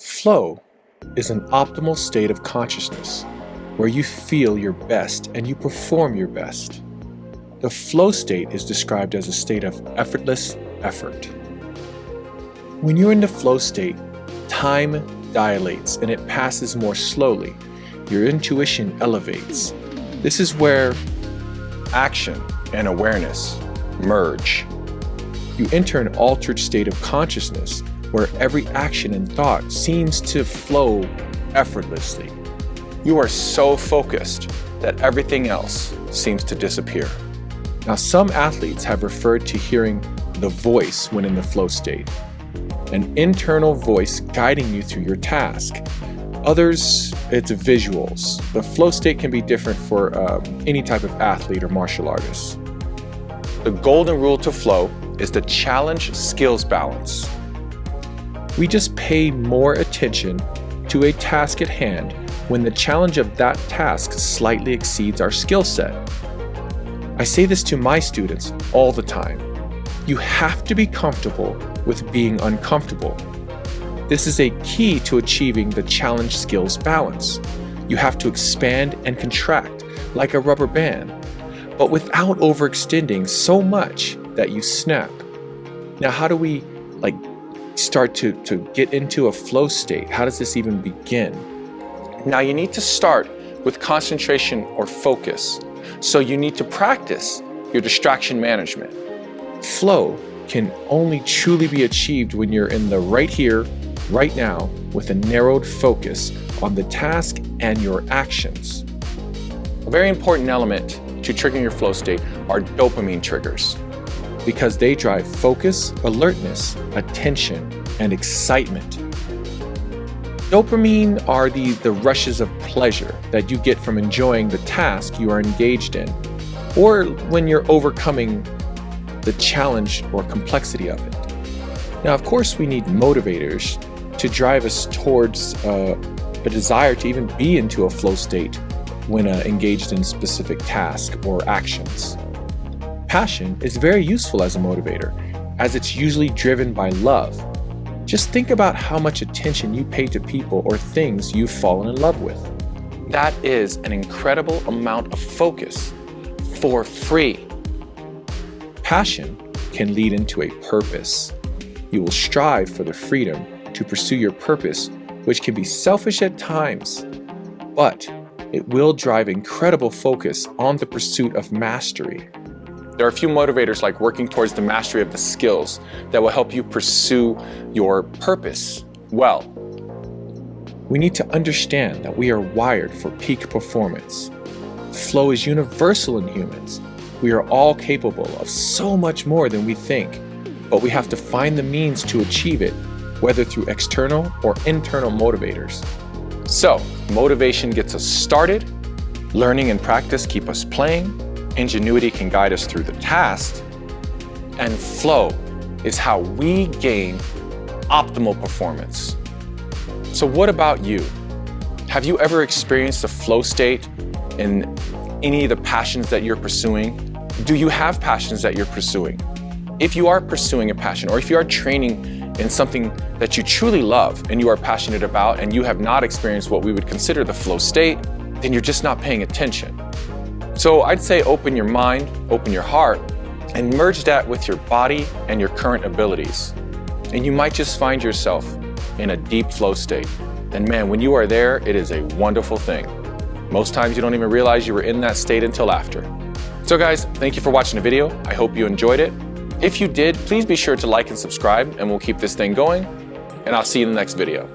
Flow is an optimal state of consciousness where you feel your best and you perform your best. The flow state is described as a state of effortless effort. When you're in the flow state, time dilates and it passes more slowly. Your intuition elevates. This is where action and awareness merge. You enter an altered state of consciousness where every action and thought seems to flow effortlessly. You are so focused that everything else seems to disappear. Now, some athletes have referred to hearing the voice when in the flow state, an internal voice guiding you through your task. Others, it's visuals. The flow state can be different for any type of athlete or martial artist. The golden rule to flow is the challenge skills balance. We just pay more attention to a task at hand when the challenge of that task slightly exceeds our skill set. I say this to my students all the time. You have to be comfortable with being uncomfortable. This is a key to achieving the challenge skills balance. You have to expand and contract like a rubber band, but without overextending so much that you snap. Now, how do we start to get into a flow state? How does this even begin? Now, you need to start with concentration or focus. So you need to practice your distraction management. Flow can only truly be achieved when you're in the right here, right now, with a narrowed focus on the task and your actions. A very important element to triggering your flow state are dopamine triggers, because they drive focus, alertness, attention, and excitement. Dopamine are the rushes of pleasure that you get from enjoying the task you are engaged in, or when you're overcoming the challenge or complexity of it. Now, of course, we need motivators to drive us towards a desire to even be into a flow state when engaged in specific tasks or actions. Passion is very useful as a motivator, as it's usually driven by love. Just think about how much attention you pay to people or things you've fallen in love with. That is an incredible amount of focus for free. Passion can lead into a purpose. You will strive for the freedom to pursue your purpose, which can be selfish at times, but it will drive incredible focus on the pursuit of mastery. There are a few motivators like working towards the mastery of the skills that will help you pursue your purpose well. We need to understand that we are wired for peak performance. Flow is universal in humans. We are all capable of so much more than we think, but we have to find the means to achieve it, whether through external or internal motivators. So, motivation gets us started, learning and practice keep us playing, ingenuity can guide us through the task, and flow is how we gain optimal performance. So what about you? Have you ever experienced a flow state in any of the passions that you're pursuing? Do you have passions that you're pursuing? If you are pursuing a passion, or if you are training in something that you truly love and you are passionate about, and you have not experienced what we would consider the flow state, then you're just not paying attention. So I'd say open your mind, open your heart, and merge that with your body and your current abilities. And you might just find yourself in a deep flow state. And man, when you are there, it is a wonderful thing. Most times you don't even realize you were in that state until after. So guys, thank you for watching the video. I hope you enjoyed it. If you did, please be sure to like and subscribe, and we'll keep this thing going. And I'll see you in the next video.